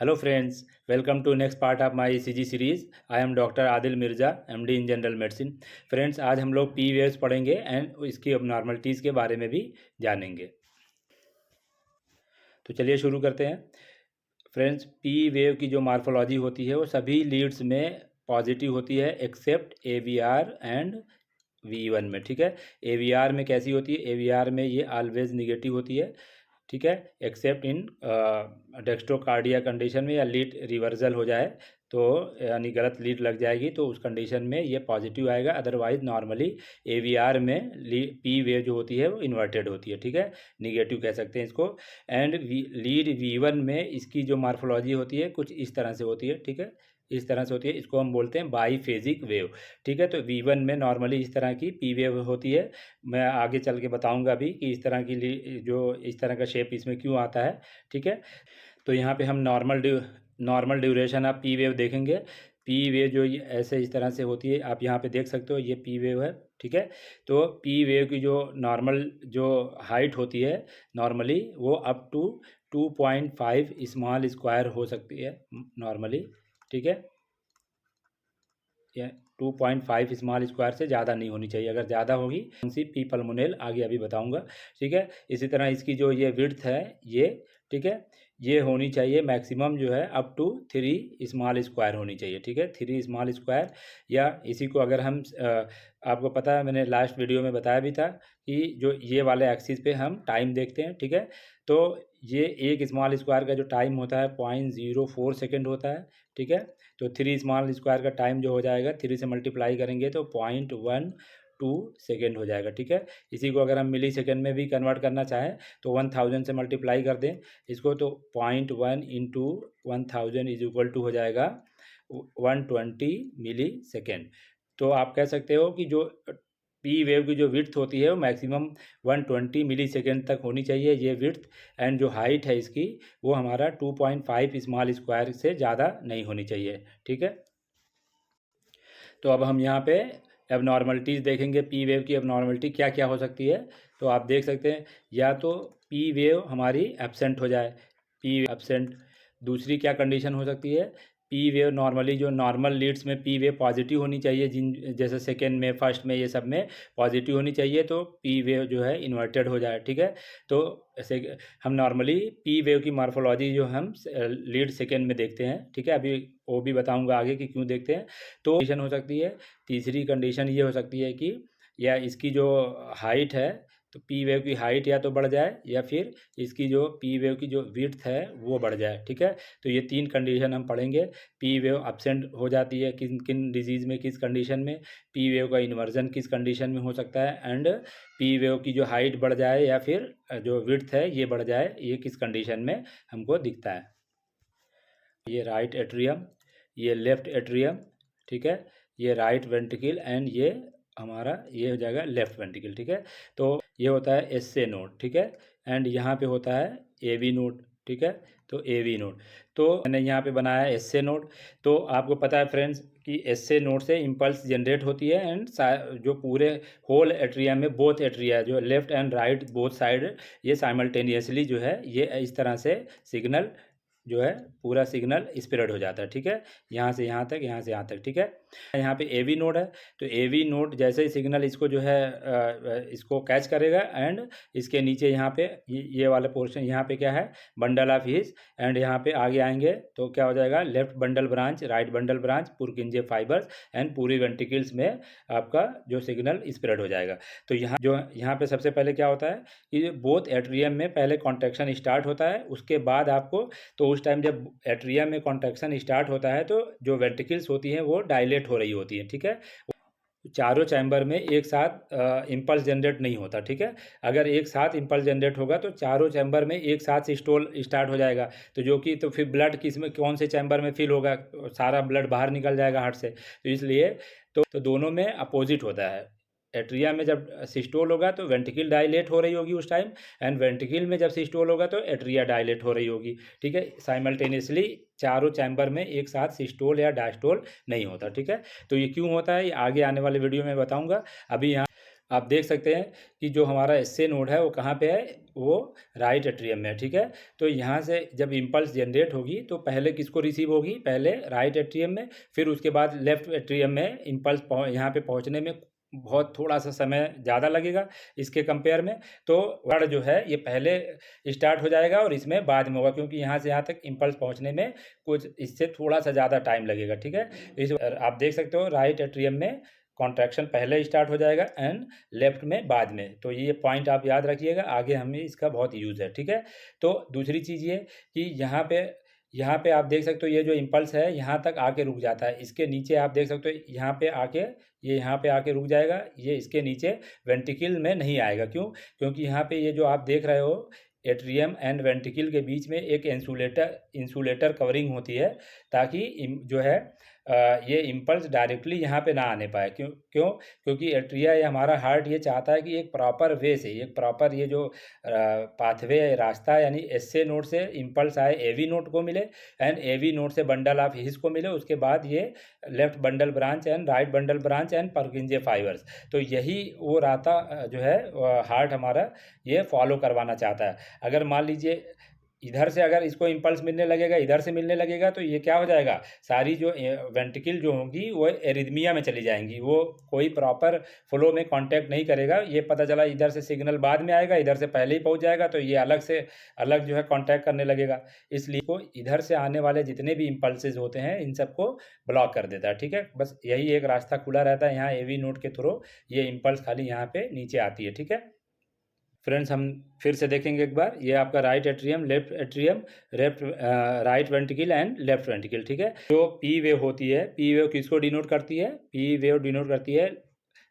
Hello friends, welcome to next part of my ECG series. I am Dr. Adil Mirza, MD in General Medicine. Friends, आज हम लोग P waves पढ़ेंगे and इसकी abnormalities के बारे में भी जानेंगे। तो चलिए शुरू करते हैं। फ्रेंड्स, पी वेव की जो मार्फोलॉजी होती है वो सभी लीड्स में पॉजिटिव होती है एक्सेप्ट AVR एंड V1 में। ठीक है, AVR में कैसी होती है? AVR में ये ऑलवेज निगेटिव होती है। ठीक है, एक्सेप्ट इन डेक्स्ट्रोकार्डिया कंडीशन में या लीड रिवर्सल हो जाए तो यानी गलत लीड लग जाएगी तो उस कंडीशन में ये पॉजिटिव आएगा। अदरवाइज नॉर्मली AVR में पी वेव जो होती है वो इन्वर्टेड होती है। ठीक है, निगेटिव कह सकते हैं इसको। एंड लीड V1 में इसकी जो मार्फोलॉजी होती है कुछ इस तरह से होती है। ठीक है, इस तरह से होती है, इसको हम बोलते हैं बाईफेजिक वेव। ठीक है, तो V1 में नॉर्मली इस तरह की पी वेव होती है। मैं आगे चल के बताऊंगा भी कि इस तरह की जो इस तरह का शेप इसमें क्यों आता है। ठीक है, तो यहाँ पे हम normal duration of P wave देखेंगे। पी वेव जो ये ऐसे इस तरह से होती है, आप यहाँ पे देख सकते हो, ये पी वेव है। ठीक है, तो पी वेव की जो नॉर्मल जो हाइट होती है नॉर्मली वो अप टू 2.5 स्मॉल स्क्वायर हो सकती है नॉर्मली। ठीक है, या 2.5 स्मॉल स्क्वायर से ज़्यादा नहीं होनी चाहिए। अगर ज़्यादा होगी कौन सी पी पल्मोनेल आगे अभी बताऊंगा। ठीक है, इसी तरह इसकी जो ये विड्थ है ये, ठीक है, ये होनी चाहिए मैक्सिमम जो है अप टू 3 स्मॉल स्क्वायर होनी चाहिए। ठीक है, 3 स्मॉल स्क्वायर, या इसी को अगर हम आपको पता है मैंने लास्ट वीडियो में बताया भी था कि जो ये वाले एक्सिस पे हम टाइम देखते हैं। ठीक है, तो ये एक स्मॉल स्क्वायर का जो टाइम होता है 0.04 सेकेंड होता है। ठीक है, तो 3 स्मॉल स्क्वायर का टाइम जो हो जाएगा 3 से मल्टीप्लाई करेंगे तो 0.12 सेकेंड हो जाएगा। ठीक है, इसी को अगर हम मिली सेकेंड में भी कन्वर्ट करना चाहें तो 1000 से मल्टीप्लाई कर दें इसको, तो 0.1 इंटू 1000 इज इक्वल टू हो जाएगा 120 मिली सेकेंड। तो आप कह सकते हो कि जो पी वेव की जो विड्थ होती है वो मैक्सिमम 120 मिली सेकेंड तक होनी चाहिए ये विड्थ। एंड जो हाइट है इसकी वो हमारा 2.5 स्मॉल स्क्वायर से ज़्यादा नहीं होनी चाहिए। ठीक है, तो अब हम यहाँ पे एबनॉर्मलिटीज़ देखेंगे। पी वेव की एबनॉर्मलिटी क्या क्या हो सकती है, तो आप देख सकते हैं या तो पी वेव हमारी एब्सेंट हो जाए, पी एब्सेंट। दूसरी क्या कंडीशन हो सकती है, पी वेव नॉर्मली जो नॉर्मल लीड्स में पी वेव पॉजिटिव होनी चाहिए, जिन जैसे सेकेंड में फर्स्ट में ये सब में पॉजिटिव होनी चाहिए, तो पी वेव जो है इन्वर्टेड हो जाए। ठीक है, तो ऐसे हम नॉर्मली पी वेव की मार्फोलॉजी जो हम लीड सेकेंड में देखते हैं। ठीक है, अभी वो भी बताऊंगा आगे कि क्यों देखते हैं। तो कंडीशन हो सकती है, तीसरी कंडीशन ये हो सकती है कि या इसकी जो हाइट है तो पी वेव की हाइट या तो बढ़ जाए या फिर इसकी जो पी वेव की जो विड्थ है वो बढ़ जाए। ठीक है, तो ये 3 कंडीशन हम पढ़ेंगे। पी वेव एब्सेंट हो जाती है किन किन डिजीज़ में, किस कंडीशन में, पी वेव का इन्वर्जन किस कंडीशन में हो सकता है, एंड पी वेव की जो हाइट बढ़ जाए या फिर जो विड्थ है ये बढ़ जाए, ये किस कंडीशन में हमको दिखता है। ये राइट एट्रियम, ये लेफ्ट एट्रियम। ठीक है, ये राइट वेंट्रिकल एंड ये हमारा ये हो जाएगा लेफ्ट वेंट्रिकल। ठीक है, तो ये होता है एसए नोड। ठीक है, एंड यहाँ पे होता है एवी नोड। ठीक है, तो एवी नोड, तो मैंने यहाँ पे बनाया एसए नोड। तो आपको पता है फ्रेंड्स कि एसए नोड से इम्पल्स जनरेट होती है एंड जो पूरे होल एट्रिया में बोथ एट्रिया जो left and right both side ये साइमल्टेनियसली जो है ये इस तरह से सिग्नल जो है पूरा सिग्नल स्प्रेड हो जाता है। ठीक है, यहाँ से यहाँ तक, यहाँ से यहाँ तक। ठीक है, यहाँ पे एवी नोड है, तो एवी नोड जैसे ही सिग्नल इसको जो है इसको कैच करेगा एंड इसके नीचे यहाँ पे ये वाला पोर्शन यहाँ पे क्या है, बंडल ऑफ हिज, एंड यहाँ पे आगे आएंगे तो क्या हो जाएगा, left bundle branch, right bundle branch, पुरकिंजे fibres and पूरी वेंट्रिकल्स में आपका जो सिग्नल स्प्रेड हो जाएगा। तो यहाँ पे सबसे पहले क्या होता है कि बोथ एट्रियम में पहले कॉन्ट्रैक्शन स्टार्ट होता है, उसके बाद आपको तो उस टाइम जब एट्रियम में कॉन्ट्रैक्शन स्टार्ट होता है तो जो वेंट्रिकल्स होती हैं वो डायलेट हो रही होती हैं। ठीक है, चारों चैम्बर में एक साथ इम्पल्स जनरेट नहीं होता। ठीक है, अगर एक साथ इम्पल्स जनरेट होगा तो चारों चैम्बर में एक साथ सिस्टोल स्टार्ट हो जाएगा, तो जो कि तो फिर ब्लड किस में कौन से चैम्बर में फिल होगा, सारा ब्लड बाहर निकल जाएगा हार्ट से। तो इसलिए तो दोनों में अपोजिट होता है। एट्रिया में जब सिस्टोल होगा तो वेंट्रिकल डायलेट हो रही होगी उस टाइम, एंड वेंट्रिकल में जब सिस्टोल होगा तो एट्रिया डायलेट हो रही होगी। ठीक है, साइमल्टेनियसली चारों चैम्बर में एक साथ सिस्टोल या डायस्टोल नहीं होता। ठीक है, तो ये क्यों होता है ये आगे आने वाले वीडियो में बताऊंगा। अभी यहाँ आप देख सकते हैं कि जो हमारा एसए नोड है वो कहाँ पे है, वो राइट एट्रियम में है, ठीक है। तो यहाँ से जब इम्पल्स जनरेट होगी तो पहले किसको रिसीव होगी, पहले राइट एट्रियम में, फिर उसके बाद लेफ्ट एट्रियम में इम्पल्स यहाँ पे पहुँचने में बहुत थोड़ा सा समय ज़्यादा लगेगा इसके कंपेयर में। तो वर्ड जो है ये पहले स्टार्ट हो जाएगा और इसमें बाद में होगा, क्योंकि यहाँ से यहाँ तक इम्पल्स पहुँचने में कुछ इससे थोड़ा सा ज़्यादा टाइम लगेगा, ठीक है। इस आप देख सकते हो राइट एट्रियम में कॉन्ट्रैक्शन पहले स्टार्ट हो जाएगा एंड लेफ्ट में बाद में। तो ये पॉइंट आप याद रखिएगा, आगे हमें इसका बहुत यूज़ है, ठीक है। तो दूसरी चीज़ ये कि यहाँ पे आप देख सकते हो ये जो इम्पल्स है यहाँ तक आके रुक जाता है। इसके नीचे आप देख सकते हो यहाँ पे आके रुक जाएगा, ये इसके नीचे वेंट्रिकल में नहीं आएगा। क्यों? क्योंकि यहाँ पे ये जो आप देख रहे हो एट्रियम एंड वेंट्रिकल के बीच में एक इंसुलेटर कवरिंग होती है, ताकि जो है ये इम्पल्स डायरेक्टली यहाँ पे ना आने पाए। क्योंकि एट्रिया या हमारा हार्ट ये चाहता है कि एक प्रॉपर वे से, एक प्रॉपर ये जो पाथवे रास्ता यानी एसए नोड से इम्पल्स आए एवी नोड को मिले एंड एवी नोड से बंडल ऑफ हिस को मिले, उसके बाद ये left bundle branch and right bundle branch and पर्किंजे fibres. तो यही वो रास्ता जो है हार्ट हमारा ये फॉलो करवाना चाहता है। अगर मान लीजिए इधर से अगर इसको इम्पल्स मिलने लगेगा, इधर से मिलने लगेगा, तो ये क्या हो जाएगा, सारी जो वेंट्रिकल जो होंगी वो एरिथमिया में चली जाएंगी, वो कोई प्रॉपर फ्लो में कांटेक्ट नहीं करेगा। ये पता चला इधर से सिग्नल बाद में आएगा, इधर से पहले ही पहुंच जाएगा, तो ये अलग जो है कांटेक्ट करने लगेगा। इसलिए को इधर से आने वाले जितने भी इम्पल्सेज होते हैं इन सबको ब्लॉक कर देता है, ठीक है। बस यही एक रास्ता खुला रहता है यहाँ एवी नोड के थ्रू, ये इम्पल्स खाली यहाँ पे नीचे आती है, ठीक है। फ्रेंड्स हम फिर से देखेंगे एक बार, ये आपका right atrium, left atrium, right ventricle and left ventricle, ठीक है। जो पी वेव होती है, पी वेव किसको डिनोट करती है, पी वेव डिनोट करती है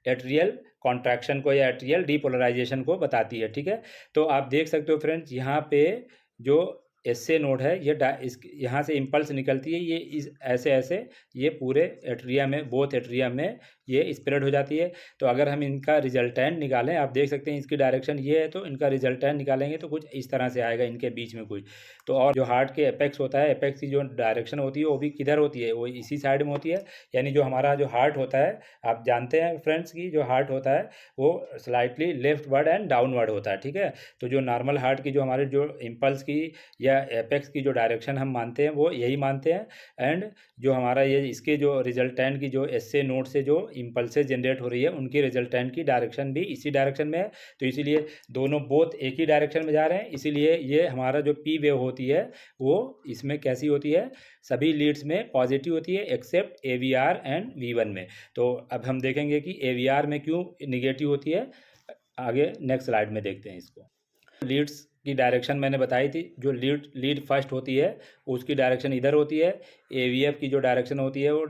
एट्रियल कॉन्ट्रैक्शन को या एट्रियल डीपोलराइजेशन को बताती है, ठीक है। तो आप देख सकते हो फ्रेंड्स यहाँ पे जो एसए नोड है ये यहाँ से इम्पल्स निकलती है, ये ऐसे ये पूरे एट्रिया में, बोथ एट्रिया में ये स्प्रेड हो जाती है। तो अगर हम इनका रिजल्टेंट निकालें, आप देख सकते हैं इसकी डायरेक्शन ये है, तो इनका रिजल्टेंट निकालेंगे तो कुछ इस तरह से आएगा इनके बीच में कुछ। तो और जो हार्ट के एपेक्स होता है, एपेक्स की जो डायरेक्शन होती है वो भी किधर होती है, वो इसी साइड में होती है। यानी जो हमारा जो हार्ट होता है, आप जानते हैं फ्रेंड्स की जो हार्ट होता है वो स्लाइटली लेफ्टवर्ड एंड डाउनवर्ड होता है, ठीक है। तो जो नॉर्मल हार्ट की जो हमारे जो इम्पल्स की या एपेक्स की जो डायरेक्शन हम मानते हैं वो यही मानते हैं, एंड जो हमारा ये इसके जो रिजल्टेंट की जो एसए नोड से जो इम्पल्सेस जनरेट हो रही है उनकी रिजल्टेंट की डायरेक्शन भी इसी डायरेक्शन में है। तो इसीलिए दोनों बोथ एक ही डायरेक्शन में जा रहे हैं, इसीलिए ये हमारा जो पी वेव होती है वो इसमें कैसी होती है, सभी लीड्स में पॉजिटिव होती है एक्सेप्ट AVR एंड V1 में। तो अब हम देखेंगे कि AVR में क्यों निगेटिव होती है, आगे नेक्स्ट स्लाइड में देखते हैं इसको। लीड्स की डायरेक्शन मैंने बताई थी, जो लीड फर्स्ट होती है उसकी डायरेक्शन इधर होती है। AVF की जो डायरेक्शन होती है वो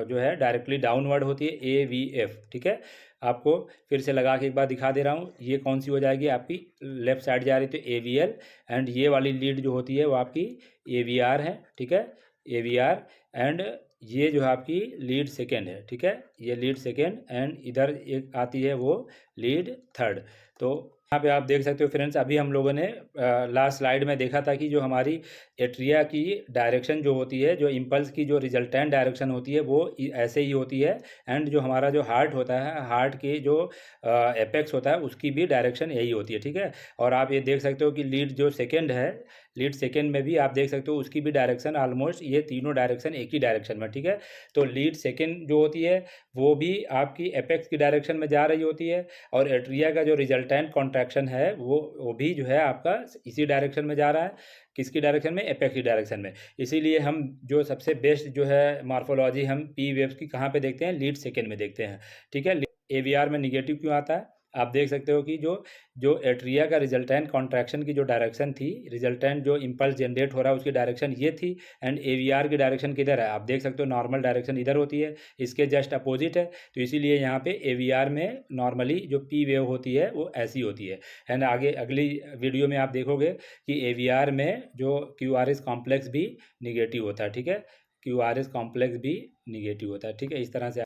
जो है डायरेक्टली डाउनवर्ड होती है, AVF, ठीक है। आपको फिर से लगा के एक बार दिखा दे रहा हूँ, ये कौन सी हो जाएगी आपकी लेफ्ट साइड जा रही थी AVL, एंड ये वाली लीड जो होती है वो आपकी AVR है, ठीक है, AVR। एंड ये जो है आपकी लीड सेकेंड है, ठीक है, ये लीड सेकेंड, एंड इधर एक आती है वो लीड थर्ड। तो यहाँ पे आप देख सकते हो फ्रेंड्स, अभी हम लोगों ने लास्ट स्लाइड में देखा था कि जो हमारी एट्रिया की डायरेक्शन जो होती है, जो इम्पल्स की जो रिजल्टेंट डायरेक्शन होती है वो ऐसे ही होती है, एंड जो हमारा जो हार्ट होता है, हार्ट के जो एपेक्स होता है उसकी भी डायरेक्शन यही होती है, ठीक है। और आप ये देख सकते हो कि लीड जो सेकेंड है, लीड सेकेंड में भी आप देख सकते हो उसकी भी डायरेक्शन ऑलमोस्ट ये तीनों डायरेक्शन एक ही डायरेक्शन में, ठीक है। तो लीड सेकेंड जो होती है वो भी आपकी एपेक्स की डायरेक्शन में जा रही होती है, और एट्रिया का जो रिजल्टेंट कॉन्ट्रैक्शन है वो भी जो है आपका इसी डायरेक्शन में जा रहा है, किसकी डायरेक्शन में, एपेक्स की डायरेक्शन में। इसीलिए हम जो सबसे बेस्ट जो है मार्फोलॉजी हम पी वेव्स की कहाँ पे देखते हैं, लीड सेकेंड में देखते हैं, ठीक है। AVR में निगेटिव क्यों आता है, आप देख सकते हो कि जो एट्रिया का रिजल्टेंट कॉन्ट्रैक्शन की जो डायरेक्शन थी, रिजल्टेंट जो इम्पल्स जनरेट हो रहा है उसकी डायरेक्शन ये थी, एंड AVR की डायरेक्शन किधर है, आप देख सकते हो नॉर्मल डायरेक्शन इधर होती है, इसके जस्ट अपोजिट है। तो इसीलिए यहाँ पे AVR में नॉर्मली जो पी वेव होती है वो ऐसी होती है। एंड आगे अगली वीडियो में आप देखोगे कि AVR में जो QRS कॉम्प्लेक्स भी निगेटिव होता है, ठीक है, QRS कॉम्प्लेक्स भी निगेटिव होता है, ठीक है। इस तरह से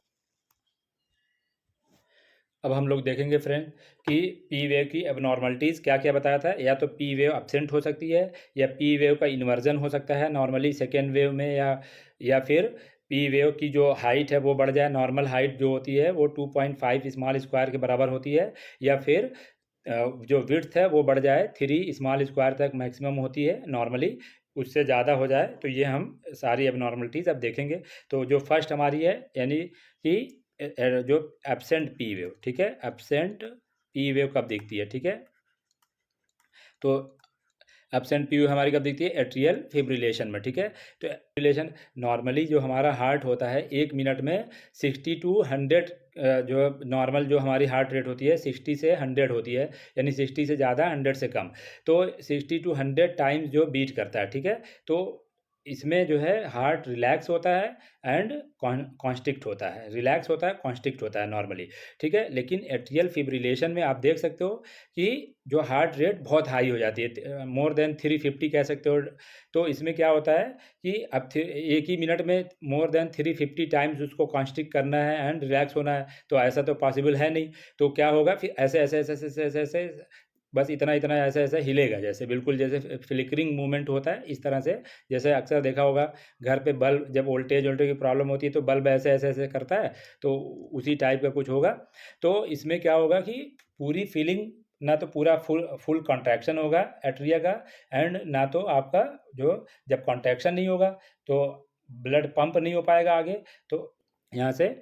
अब हम लोग देखेंगे फ्रेंड कि पी वेव की एबनॉर्मलिटीज़ क्या क्या बताया था। या तो पी वेव एब्सेंट हो सकती है, या पी वेव का इन्वर्जन हो सकता है नॉर्मली सेकेंड वेव में, या फिर पी वेव की जो हाइट है वो बढ़ जाए, नॉर्मल हाइट जो होती है वो 2.5 स्मॉल स्क्वायर के बराबर होती है, या फिर जो विड्थ है वो बढ़ जाए 3 स्मॉल स्क्वायर तक मैक्सिमम होती है नॉर्मली, उससे ज़्यादा हो जाए तो ये हम सारी एबनॉर्मलिटीज़ अब देखेंगे। तो जो फर्स्ट हमारी है यानी कि जो एब्सेंट पी वेव, ठीक है, एब्सेंट पी वेव कब दिखती है, ठीक है। तो एब्सेंट पी वेव हमारी कब दिखती है, एट्रियल फिब्रिलेशन में, ठीक है। तो फिब्रिलेशन नॉर्मली जो हमारा हार्ट होता है 1 मिनट में 60 to 100 जो नॉर्मल जो हमारी हार्ट रेट होती है 60 से 100 होती है, यानी 60 से ज़्यादा 100 से कम, तो 60 to 100 टाइम्स जो बीट करता है, ठीक है। तो इसमें जो है हार्ट रिलैक्स होता है एंड कॉन्स्ट्रिक्ट होता है, रिलैक्स होता है, कॉन्स्ट्रिक्ट होता है नॉर्मली, ठीक है। लेकिन एट्रियल फिब्रिलेशन में आप देख सकते हो कि जो हार्ट रेट बहुत हाई हो जाती है, मोर देन 350 कह सकते हो। तो इसमें क्या होता है कि अब एक ही मिनट में मोर देन 350 टाइम्स उसको कॉन्स्ट्रिक्ट करना है एंड रिलैक्स होना है, तो ऐसा तो पॉसिबल है नहीं। तो क्या होगा फिर, ऐसे ऐसे ऐसे ऐसे ऐसे ऐसे बस इतना इतना ऐसे ऐसे हिलेगा, जैसे बिल्कुल जैसे फ्लिकरिंग मूवमेंट होता है इस तरह से। जैसे अक्सर देखा होगा घर पे बल्ब, जब वोल्टेज वोल्टेज की प्रॉब्लम होती है तो बल्ब ऐसे ऐसे ऐसे करता है, तो उसी टाइप का कुछ होगा। तो इसमें क्या होगा कि पूरी फीलिंग, ना तो पूरा फुल फुल कॉन्ट्रैक्शन होगा एट्रिया का, एंड ना तो आपका जो, जब कॉन्ट्रैक्शन नहीं होगा तो ब्लड पंप नहीं हो पाएगा आगे। तो यहाँ से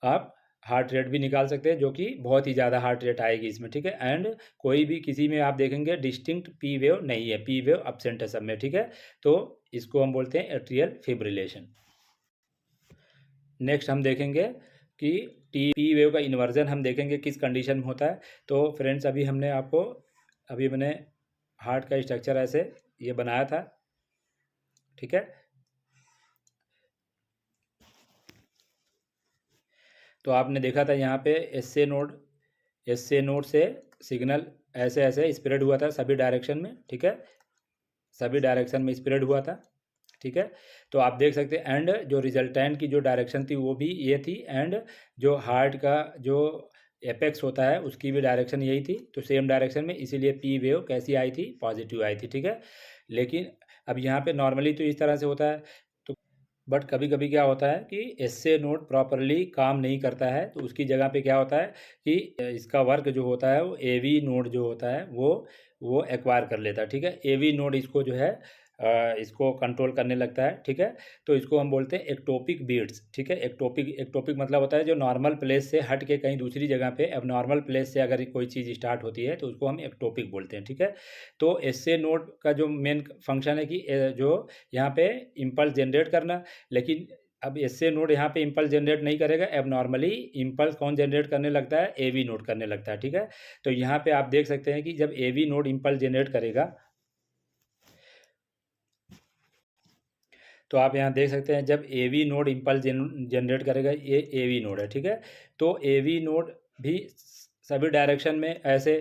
आप हार्ट रेट भी निकाल सकते हैं, जो कि बहुत ही ज़्यादा हार्ट रेट आएगी इसमें, ठीक है। एंड कोई भी किसी में आप देखेंगे डिस्टिंक्ट पी वेव नहीं है, पी वेव एब्सेंट है सब में, ठीक है। तो इसको हम बोलते हैं एट्रियल फिब्रिलेशन। नेक्स्ट हम देखेंगे कि पी वेव का इन्वर्जन हम देखेंगे किस कंडीशन में होता है। तो फ्रेंड्स अभी मैंने हार्ट का स्ट्रक्चर ऐसे ये बनाया था, ठीक है। तो आपने देखा था यहाँ पे एस ए नोड से सिग्नल ऐसे ऐसे स्प्रेड हुआ था सभी डायरेक्शन में, ठीक है, सभी डायरेक्शन में स्प्रेड हुआ था, ठीक है। तो आप देख सकते हैं एंड जो रिजल्टेंट की जो डायरेक्शन थी वो भी ये थी, एंड जो हार्ट का जो एपेक्स होता है उसकी भी डायरेक्शन यही थी, तो सेम डायरेक्शन में, इसीलिए पी वेव कैसी आई थी, पॉजिटिव आई थी, ठीक है। लेकिन अब यहाँ पे नॉर्मली तो इस तरह से होता है, तो बट कभी कभी क्या होता है कि एसए नोड प्रॉपरली काम नहीं करता है, तो उसकी जगह पे क्या होता है कि इसका वर्क जो होता है वो एवी नोड जो होता है वो एक्वायर कर लेता है, ठीक है। एवी नोड इसको जो है इसको कंट्रोल करने लगता है, ठीक है। तो इसको हम बोलते हैं एक्टोपिक बीट्स, ठीक है। एक्टोपिक मतलब होता है जो नॉर्मल प्लेस से हट के कहीं दूसरी जगह पे, अब नॉर्मल प्लेस से अगर कोई चीज़ स्टार्ट होती है तो उसको हम एक्टोपिक बोलते हैं, ठीक है। तो एसए नोड का जो मेन फंक्शन है कि जो यहाँ पे इम्पल्स जनरेट करना, लेकिन अब एसए नोड यहाँ पे इम्पल्स जनरेट नहीं करेगा, अब नॉर्मली इम्पल्स कौन जनरेट करने लगता है, एवी नोड करने लगता है, ठीक है। तो यहाँ पे आप देख सकते हैं कि जब एवी नोड इम्पल्स जनरेट करेगा, तो आप यहाँ देख सकते हैं जब एवी नोड इम्पल्स जनरेट करेगा, ये एवी नोड है, ठीक है। तो एवी नोड भी सभी डायरेक्शन में ऐसे,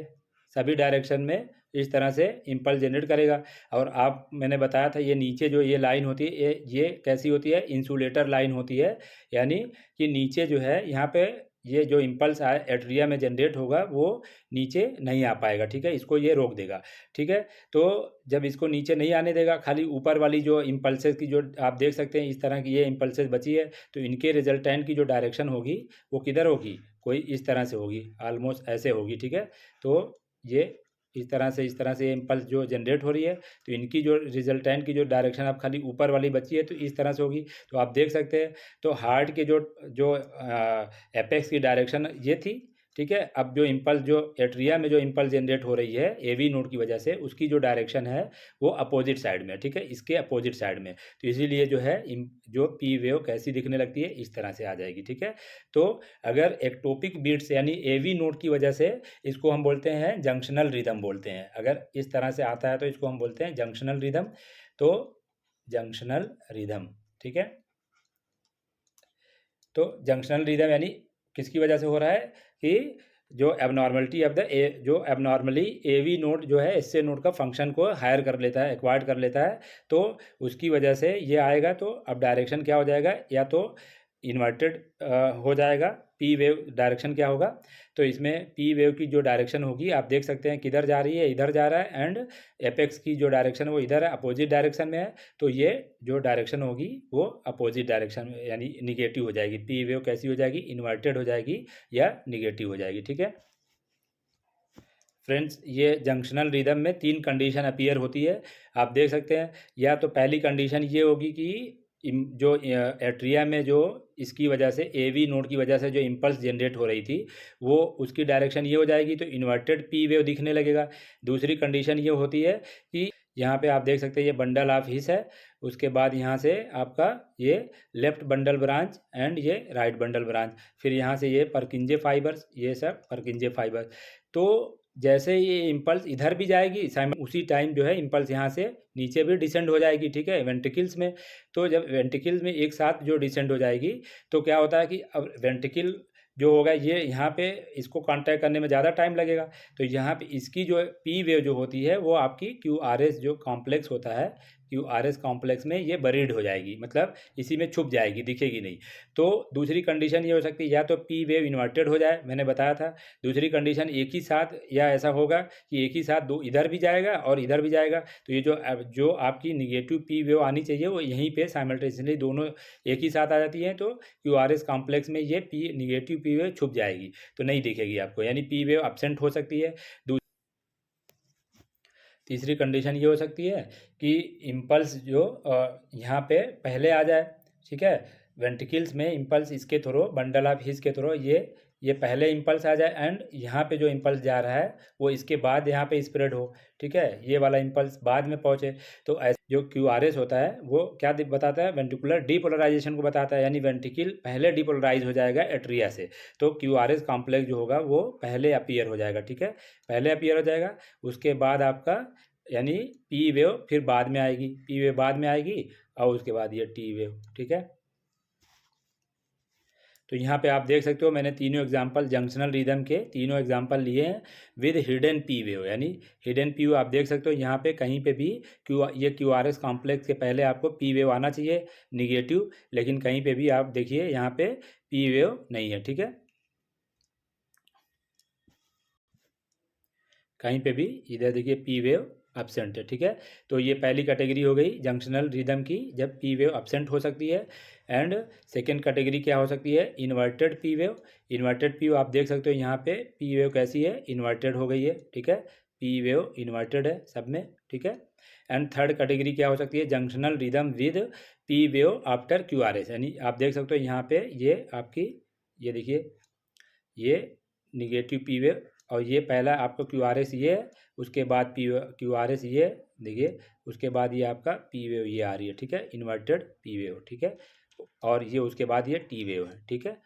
सभी डायरेक्शन में इस तरह से इम्पल्स जनरेट करेगा। और आप, मैंने बताया था ये नीचे जो ये लाइन होती है, ये कैसी होती है, इंसुलेटर लाइन होती है, यानी कि नीचे जो है यहाँ पे ये जो इम्पल्स एट्रिया में जनरेट होगा वो नीचे नहीं आ पाएगा, ठीक है, इसको ये रोक देगा, ठीक है। तो जब इसको नीचे नहीं आने देगा, खाली ऊपर वाली जो इम्पल्सेस की जो आप देख सकते हैं इस तरह की ये इम्पल्सेस बची है, तो इनके रिजल्टेंट की जो डायरेक्शन होगी वो किधर होगी, कोई इस तरह से होगी, ऑलमोस्ट ऐसे होगी, ठीक है। तो ये इस तरह से इम्पल्स जो जनरेट हो रही है, तो इनकी जो रिजल्टेंट की जो डायरेक्शन अब खाली ऊपर वाली बची है तो इस तरह से होगी। तो आप देख सकते हैं, तो हार्ट के जो जो एपेक्स की डायरेक्शन ये थी, ठीक है। अब जो इम्पल्स जो एट्रिया में जो इम्पल्स जनरेट हो रही है एवी नोड की वजह से, उसकी जो डायरेक्शन है वो अपोजिट साइड में, ठीक है, इसके अपोजिट साइड में। तो इसीलिए जो है जो पी वेव कैसी दिखने लगती है, इस तरह से आ जाएगी, ठीक है। तो अगर एक्टोपिक बीट्स यानी एवी नोड की वजह से, इसको हम बोलते हैं जंक्शनल रिदम बोलते हैं। अगर इस तरह से आता है तो इसको हम बोलते हैं जंक्शनल रिदम। तो जंक्शनल रिदम, ठीक है। तो जंक्शनल रिदम यानी किसकी वजह से हो रहा है कि जो एबनॉर्मलिटी ऑफ द जो एबनॉर्मली एवी नोड जो है एसए नोड का फंक्शन को हायर कर लेता है, एक्वायर्ड कर लेता है, तो उसकी वजह से ये आएगा। तो अब डायरेक्शन क्या हो जाएगा, या तो इन्वर्टेड हो जाएगा। पी वेव डायरेक्शन क्या होगा, तो इसमें पी वेव की जो डायरेक्शन होगी आप देख सकते हैं किधर जा रही है, इधर जा रहा है, एंड एपेक्स की जो डायरेक्शन है वो इधर है, अपोजिट डायरेक्शन में है। तो ये जो डायरेक्शन होगी वो अपोजिट डायरेक्शन में यानी निगेटिव हो जाएगी। पी वेव कैसी हो जाएगी, इन्वर्टेड हो जाएगी या निगेटिव हो जाएगी। ठीक है फ्रेंड्स, ये जंक्शनल रिदम में 3 कंडीशन अपीयर होती है, आप देख सकते हैं। या तो पहली कंडीशन ये होगी कि जो एट्रिया में जो इसकी वजह से एवी नोड की वजह से जो इम्पल्स जनरेट हो रही थी वो उसकी डायरेक्शन ये हो जाएगी, तो इन्वर्टेड पी वेव दिखने लगेगा। दूसरी कंडीशन ये होती है कि यहाँ पे आप देख सकते हैं ये बंडल ऑफ हिस है, उसके बाद यहाँ से आपका ये लेफ्ट बंडल ब्रांच एंड ये राइट बंडल ब्रांच, फिर यहाँ से ये परकिंजे फाइबर्स, ये सब परकिंजे फाइबर्स। तो जैसे ये इम्पल्स इधर भी जाएगी उसी टाइम जो है इम्पल्स यहाँ से नीचे भी डिसेंड हो जाएगी। ठीक है, वेंट्रिकल्स में। तो जब वेंट्रिकल्स में एक साथ जो डिसेंड हो जाएगी तो क्या होता है कि अब वेंट्रिकल जो होगा ये यहाँ पे इसको कांटेक्ट करने में ज़्यादा टाइम लगेगा, तो यहाँ पे इसकी जो पी वेव जो होती है वो आपकी क्यू आर एस जो कॉम्प्लेक्स होता है, क्यू आर एस कॉम्प्लेक्स में ये बरीड हो जाएगी, मतलब इसी में छुप जाएगी, दिखेगी नहीं। तो दूसरी कंडीशन ये हो सकती है या तो पी वेव इन्वर्टेड हो जाए, मैंने बताया था। दूसरी कंडीशन एक ही साथ या ऐसा होगा कि एक ही साथ दो इधर भी जाएगा और इधर भी जाएगा, तो ये जो आपकी निगेटिव पी वेव आनी चाहिए वो यहीं पे साइमल्टेनियसली दोनों एक ही साथ आ जाती हैं, तो क्यू आर एस कॉम्प्लेक्स में ये निगेटिव पी वेव छुप जाएगी, तो नहीं दिखेगी आपको, यानी पी वेव एब्सेंट हो सकती है। तीसरी कंडीशन ये हो सकती है कि इम्पल्स जो यहाँ पे पहले आ जाए। ठीक है, वेंट्रिकल्स में इम्पल्स इसके थ्रू बंडल ऑफ हिस के थ्रू ये पहले इम्पल्स आ जाए, एंड यहाँ पे जो इम्पल्स जा रहा है वो इसके बाद यहाँ पे स्प्रेड हो। ठीक है, ये वाला इम्पल्स बाद में पहुँचे। तो ऐसे जो क्यू आर एस होता है वो क्या बताता है, वेंट्रिकुलर डीपोलराइजेशन को बताता है, यानी वेंट्रिकल पहले डीपोलराइज हो जाएगा एट्रिया से, तो क्यू आर एस कॉम्प्लेक्स जो होगा वो पहले अपीयर हो जाएगा। ठीक है, पहले अपीयर हो जाएगा, उसके बाद आपका यानी पी वेव फिर बाद में आएगी, पी वेव बाद में आएगी और उसके बाद ये टी वेव। ठीक है, तो यहाँ पे आप देख सकते हो मैंने तीनों एग्जांपल जंक्शनल रिदम के तीनों एग्जांपल लिए हैं विद हिडन पी वेव, यानी हिडन पी वेव आप देख सकते हो यहाँ पे कहीं पे भी ये क्यू आर एस कॉम्प्लेक्स के पहले आपको पी वेव आना चाहिए निगेटिव, लेकिन कहीं पे भी आप देखिए यहाँ पे पी वेव नहीं है। ठीक है, कहीं पे भी इधर देखिए पी वेव एब्सेंट है। ठीक है, तो ये पहली कैटेगरी हो गई जंक्शनल रिदम की जब पी वेव एब्सेंट हो सकती है। एंड सेकेंड कैटेगरी क्या हो सकती है, inverted P wave. Inverted P wave आप देख सकते हो यहाँ पे पी वेव कैसी है, इन्वर्टेड हो गई है। ठीक है, पी वेव इन्वर्टेड है सब में। ठीक है, एंड थर्ड कैटेगरी क्या हो सकती है, junctional rhythm with P wave after Q R S, यानी आप देख सकते हो यहाँ पे ये आपकी ये देखिए ये निगेटिव पी वेव, और ये पहला आपका क्यू आर एस ये है, उसके बाद पी क्यू आर एस ये देखिए, उसके बाद ये आपका पी वेव ये आ रही है। ठीक है, इन्वर्टेड पी वेव। ठीक है, और ये उसके बाद ये टी वेव है। ठीक है,